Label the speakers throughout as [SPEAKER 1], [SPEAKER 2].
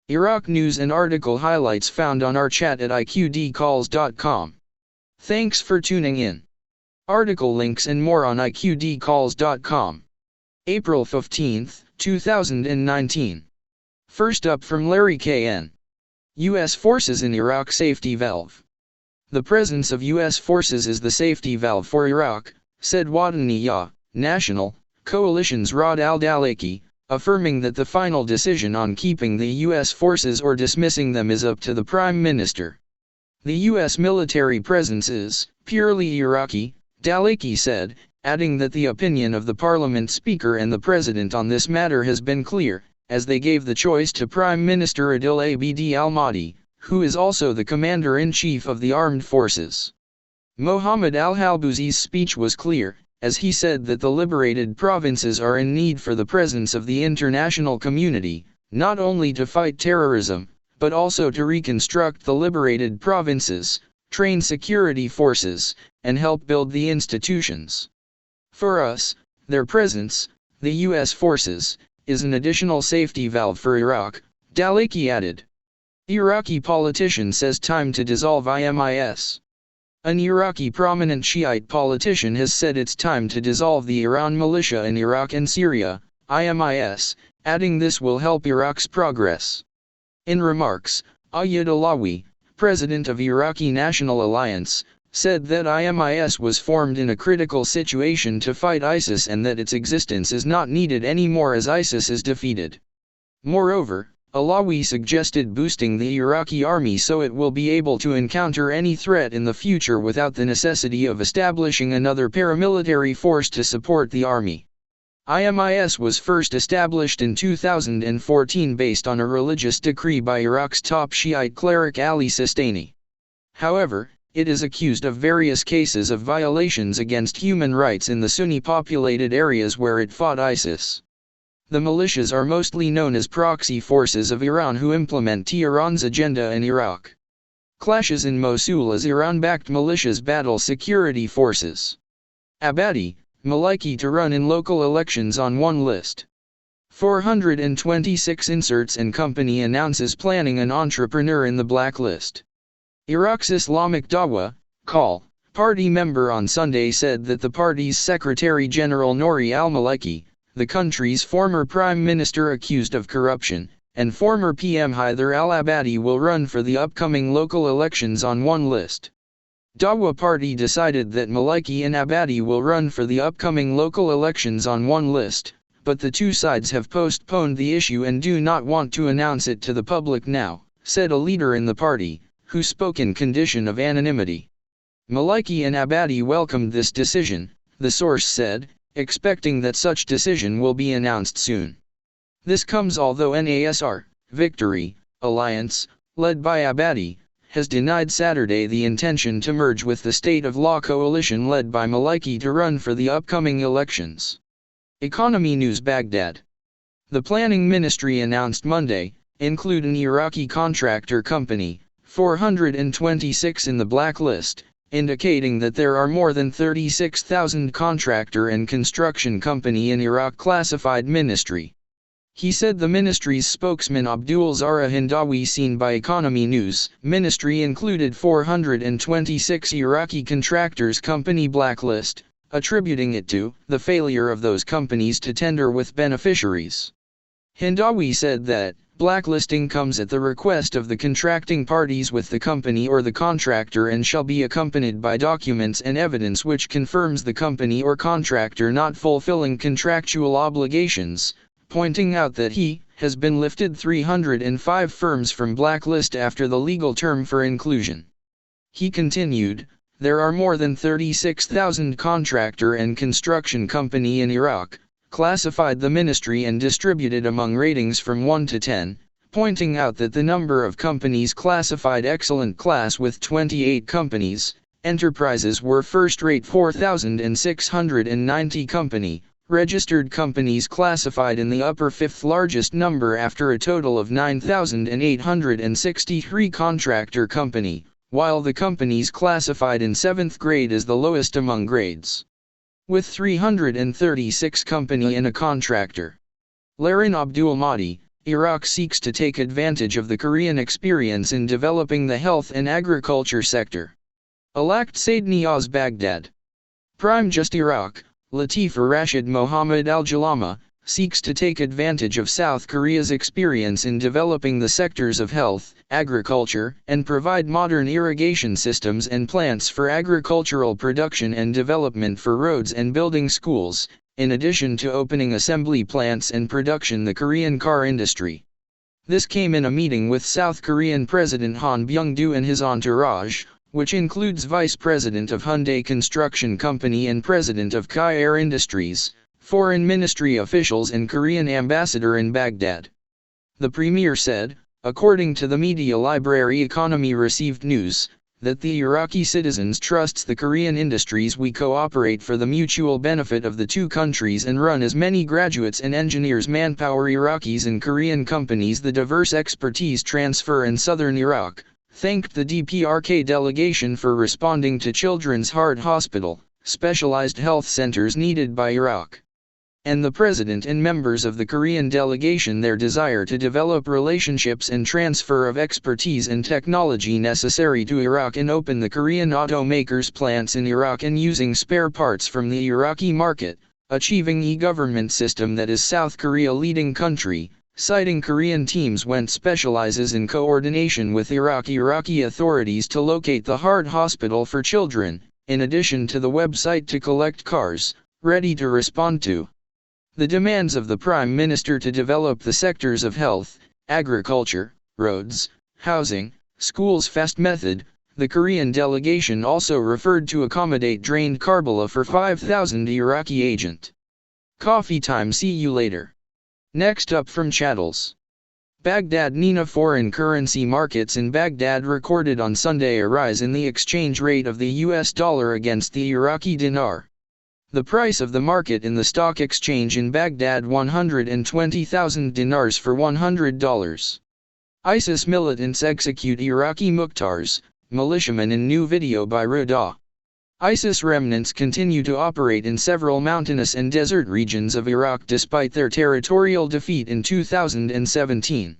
[SPEAKER 1] Iraq news and article highlights found on our chat at iqdcalls.com. Thanks for tuning in. Article links and more on iqdcalls.com. April 15, 2019. First up from Larry KN. U.S. forces in Iraq safety valve. The presence of U.S. forces is the safety valve for Iraq, said Wataniya National Coalition's Rod al-Dalaki, affirming that the final decision on keeping the U.S. forces or dismissing them is up to the Prime Minister. The U.S. military presence is purely Iraqi, Dalaki said, adding that the opinion of the Parliament Speaker and the President on this matter has been clear, as they gave the choice to Prime Minister Adil Abd al-Mahdi, who is also the Commander-in-Chief of the Armed Forces. Mohammed al-Halbouzi's speech was clear, as he said that the liberated provinces are in need for the presence of the international community, not only to fight terrorism, but also to reconstruct the liberated provinces, train security forces, and help build the institutions. For us, their presence, the U.S. forces, is an additional safety valve for Iraq, Dalaki added. Iraqi politician says time to dissolve IMIS. An Iraqi prominent Shiite politician has said it's time to dissolve the Iran militia in Iraq and Syria, IMIS, adding this will help Iraq's progress. In remarks, Ayad Alawi, president of Iraqi National Alliance, said that IMIS was formed in a critical situation to fight ISIS and that its existence is not needed anymore as ISIS is defeated. Moreover, Alawi suggested boosting the Iraqi army so it will be able to encounter any threat in the future without the necessity of establishing another paramilitary force to support the army. IMIS was first established in 2014 based on a religious decree by Iraq's top Shiite cleric Ali Sistani. However, it is accused of various cases of violations against human rights in the Sunni-populated areas where it fought ISIS. The militias are mostly known as proxy forces of Iran who implement Tehran's agenda in Iraq. Clashes in Mosul as Iran-backed militias battle security forces. Abadi, Maliki to run in local elections on one list. 426 inserts and company announces planning an entrepreneur in the blacklist. Iraq's Islamic Dawah, Call, party member on Sunday said that the party's Secretary General Nouri al-Maliki, the country's former prime minister accused of corruption, and former PM Hyder al-Abadi will run for the upcoming local elections on one list. Dawah Party decided that Maliki and Abadi will run for the upcoming local elections on one list, but the two sides have postponed the issue and do not want to announce it to the public now, said a leader in the party, who spoke in condition of anonymity. Maliki and Abadi welcomed this decision, the source said, expecting that such decision will be announced soon. This comes although NASR, Victory, Alliance, led by Abadi, has denied Saturday the intention to merge with the State of Law coalition led by Maliki to run for the upcoming elections. Economy News Baghdad. The Planning Ministry announced Monday, include an Iraqi contractor company, 426 in the blacklist, indicating that there are more than 36,000 contractor and construction company in Iraq classified ministry. He said the ministry's spokesman Abdul Zara Hindawi seen by Economy News, ministry included 426 Iraqi contractors company blacklist, attributing it to the failure of those companies to tender with beneficiaries. Hindawi said that blacklisting comes at the request of the contracting parties with the company or the contractor and shall be accompanied by documents and evidence which confirms the company or contractor not fulfilling contractual obligations, pointing out that he has been lifted 305 firms from blacklist after the legal term for inclusion. He continued, there are more than 36,000 contractor and construction company in Iraq, classified the ministry and distributed among ratings from 1 to 10, pointing out that the number of companies classified excellent class with 28 companies, enterprises were first rate 4,690 company, registered companies classified in the upper fifth largest number after a total of 9,863 contractor company, while the companies classified in 7th grade is the lowest among grades. With 336 company in a contractor. Larin Abdul Mahdi, Iraq seeks to take advantage of the Korean experience in developing the health and agriculture sector. Elect Said Niaz Baghdad. Prime Just Iraq, Latif Rashid Mohammed Al-Jalama, seeks to take advantage of South Korea's experience in developing the sectors of health, agriculture, and provide modern irrigation systems and plants for agricultural production and development for roads and building schools, in addition to opening assembly plants and production the Korean car industry. This came in a meeting with South Korean President Han Byung-do and his entourage, which includes Vice President of Hyundai Construction Company and President of Kai Air Industries, Foreign Ministry officials and Korean ambassador in Baghdad. The premier said, according to the media library Economy received news, that the Iraqi citizens trusts the Korean industries we cooperate for the mutual benefit of the two countries and run as many graduates and engineers manpower Iraqis and Korean companies the diverse expertise transfer in southern Iraq, thanked the DPRK delegation for responding to Children's Heart Hospital, specialized health centers needed by Iraq, and the president and members of the Korean delegation their desire to develop relationships and transfer of expertise and technology necessary to Iraq and open the Korean automakers' plants in Iraq and using spare parts from the Iraqi market, achieving e-government system that is South Korea leading country, citing Korean teams went specializes in coordination with Iraqi authorities to locate the heart hospital for children, in addition to the website to collect cars, ready to respond to the demands of the Prime Minister to develop the sectors of health, agriculture, roads, housing, schools fast method. The Korean delegation also referred to accommodate drained Karbala for 5,000 Iraqi agent. Coffee time. See you later. Next up from Chattels. Baghdad Nina foreign currency markets in Baghdad recorded on Sunday a rise in the exchange rate of the US dollar against the Iraqi dinar. The price of the market in the stock exchange in Baghdad 120,000 dinars for $100. ISIS militants execute Iraqi Muqtars, militiamen in new video by Rada. ISIS remnants continue to operate in several mountainous and desert regions of Iraq despite their territorial defeat in 2017.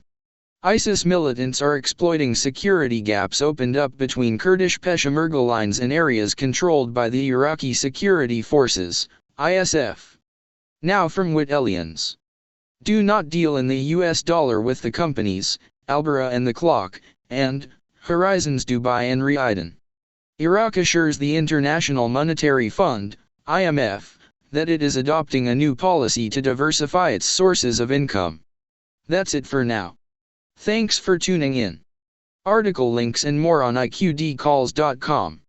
[SPEAKER 1] ISIS militants are exploiting security gaps opened up between Kurdish Peshmerga lines and areas controlled by the Iraqi Security Forces, ISF. Now from Wit Aliens. Do not deal in the US dollar with the companies, Albara and The Clock, and Horizons Dubai and Riyadh. Iraq assures the International Monetary Fund, IMF, that it is adopting a new policy to diversify its sources of income. That's it for now. Thanks for tuning in. Article links and more on iqdcalls.com.